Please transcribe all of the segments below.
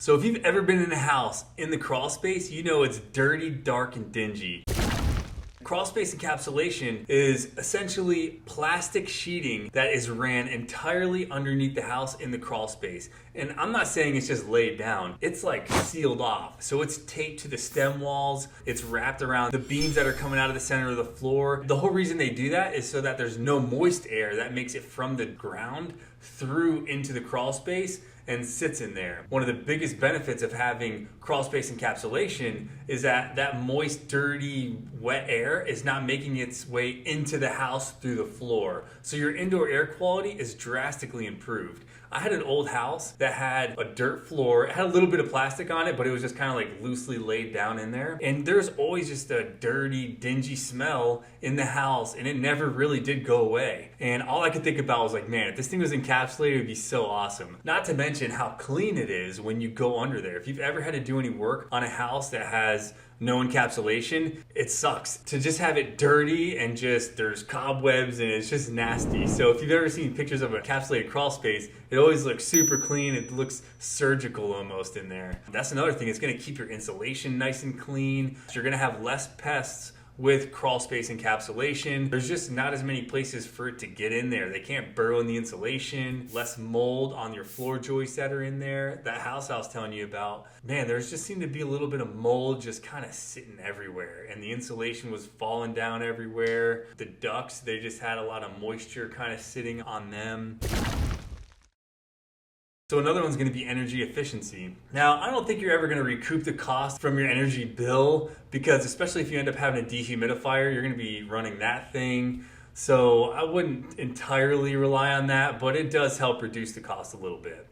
So if you've ever been in a house in the crawl space, you know it's dirty, dark, and dingy. Crawlspace encapsulation is essentially plastic sheeting that is ran entirely underneath the house in the crawl space. And I'm not saying it's just laid down, it's like sealed off. So it's taped to the stem walls, it's wrapped around the beams that are coming out of the center of the floor. The whole reason they do that is so that there's no moist air that makes it from the ground through into the crawl space and sits in there. One of the biggest benefits of having crawl space encapsulation is that that moist, dirty, wet air is not making its way into the house through the floor. So your indoor air quality is drastically improved. I had an old house that had a dirt floor. It had a little bit of plastic on it, but it was just kind of like loosely laid down in there. And there's always just a dirty, dingy smell in the house, and it never really did go away. And all I could think about was like, man, if this thing was encapsulated, it would be so awesome. Not to mention how clean it is when you go under there. If you've ever had to do any work on a house that has no encapsulation, it sucks to just have it dirty and just there's cobwebs and it's just nasty. So if you've ever seen pictures of an encapsulated crawl space, it always looks super clean. It looks surgical almost in there. That's another thing. It's going to keep your insulation nice and clean. You're going to have less pests with crawl space encapsulation. There's just not as many places for it to get in there. They can't burrow in the insulation, less mold on your floor joists that are in there. That house I was telling you about, man, there's just seemed to be a little bit of mold just kind of sitting everywhere, and the insulation was falling down everywhere. The ducts, they just had a lot of moisture kind of sitting on them. So another one's going to be energy efficiency. Now, I don't think you're ever going to recoup the cost from your energy bill, because especially if you end up having a dehumidifier, you're going to be running that thing. So I wouldn't entirely rely on that, but it does help reduce the cost a little bit.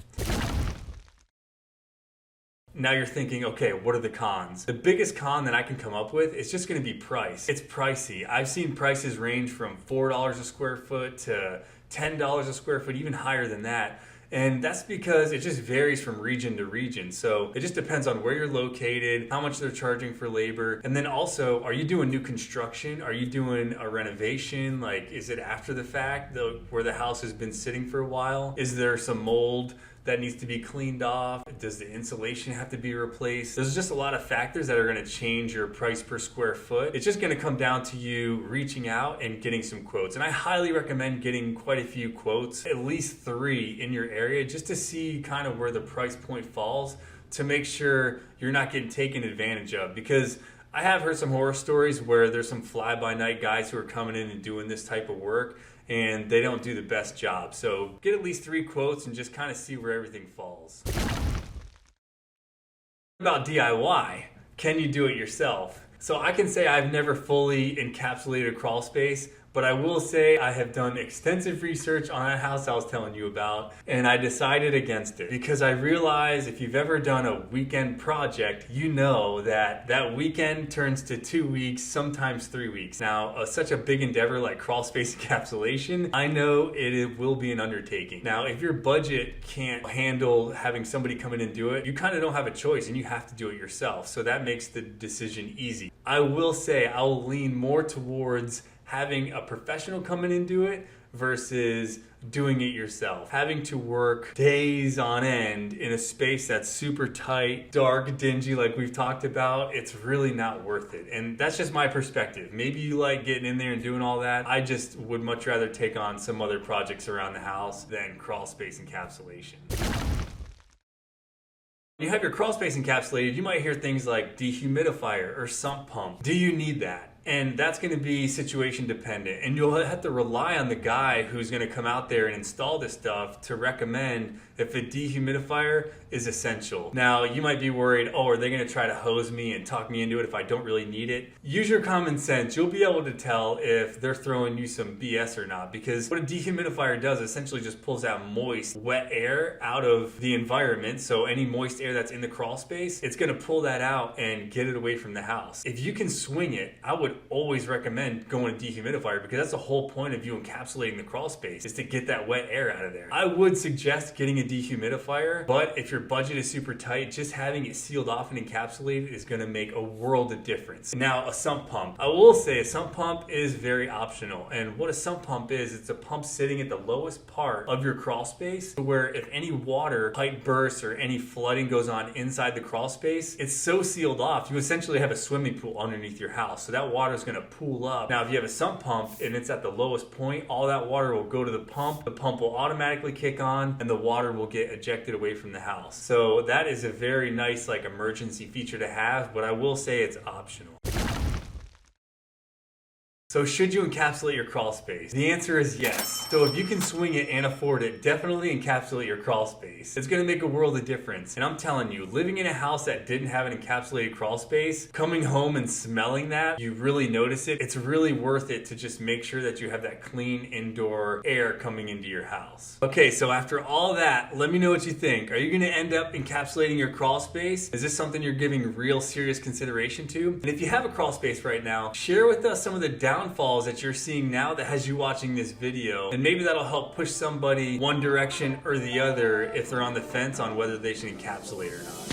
Now you're thinking, okay, what are the cons? The biggest con that I can come up with is just going to be price. It's pricey. I've seen prices range from $4 a square foot to $10 a square foot, even higher than that. And that's because it just varies from region to region. So it just depends on where you're located, how much they're charging for labor. And then also, are you doing new construction? Are you doing a renovation? Like, is it after the fact, where the house has been sitting for a while? Is there some mold that needs to be cleaned off? Does the insulation have to be replaced? There's just a lot of factors that are going to change your price per square foot. It's just going to come down to you reaching out and getting some quotes. And I highly recommend getting quite a few quotes, at least 3 in your area, just to see kind of where the price point falls, to make sure you're not getting taken advantage of. Because I have heard some horror stories where there's some fly-by-night guys who are coming in and doing this type of work, and they don't do the best job. So get at least 3 quotes and just kind of see where everything falls. About DIY, can you do it yourself? So I can say I've never fully encapsulated a crawl space, but I will say I have done extensive research on that house I was telling you about, and I decided against it because I realized if you've ever done a weekend project, you know that that weekend turns to 2 weeks, sometimes 3 weeks. Now, such a big endeavor like crawl space encapsulation, I know it will be an undertaking. Now, if your budget can't handle having somebody come in and do it, you kind of don't have a choice and you have to do it yourself. So that makes the decision easy. I will say I will lean more towards having a professional come in and do it versus doing it yourself. Having to work days on end in a space that's super tight, dark, dingy, like we've talked about, it's really not worth it. And that's just my perspective. Maybe you like getting in there and doing all that. I just would much rather take on some other projects around the house than crawl space encapsulation. When you have your crawl space encapsulated, you might hear things like dehumidifier or sump pump. Do you need that? And that's going to be situation dependent. And you'll have to rely on the guy who's going to come out there and install this stuff to recommend if a dehumidifier is essential. Now, you might be worried, oh, are they going to try to hose me and talk me into it if I don't really need it? Use your common sense. You'll be able to tell if they're throwing you some BS or not, because what a dehumidifier does essentially just pulls out moist, wet air out of the environment. So any moist air that's in the crawl space, it's going to pull that out and get it away from the house. If you can swing it, I would always recommend going to dehumidifier, because that's the whole point of you encapsulating the crawl space, is to get that wet air out of there. I would suggest getting a dehumidifier, but if your budget is super tight, just having it sealed off and encapsulated is going to make a world of difference. Now, a sump pump. I will say a sump pump is very optional, and what a sump pump is, it's a pump sitting at the lowest part of your crawl space, where if any water pipe bursts or any flooding goes on inside the crawl space, it's so sealed off, you essentially have a swimming pool underneath your house, so that water is going to pool up. Now, if you have a sump pump and it's at the lowest point, all that water will go to the pump will automatically kick on, and the water will get ejected away from the house. So that is a very nice like emergency feature to have, but I will say it's optional. So should you encapsulate your crawl space? The answer is yes. So if you can swing it and afford it, definitely encapsulate your crawl space. It's gonna make a world of difference. And I'm telling you, living in a house that didn't have an encapsulated crawl space, coming home and smelling that, you really notice it. It's really worth it to just make sure that you have that clean indoor air coming into your house. Okay, so after all that, let me know what you think. Are you gonna end up encapsulating your crawl space? Is this something you're giving real serious consideration to? And if you have a crawl space right now, share with us some of the downfalls that you're seeing now that has you watching this video, and maybe that'll help push somebody one direction or the other if they're on the fence on whether they should encapsulate or not.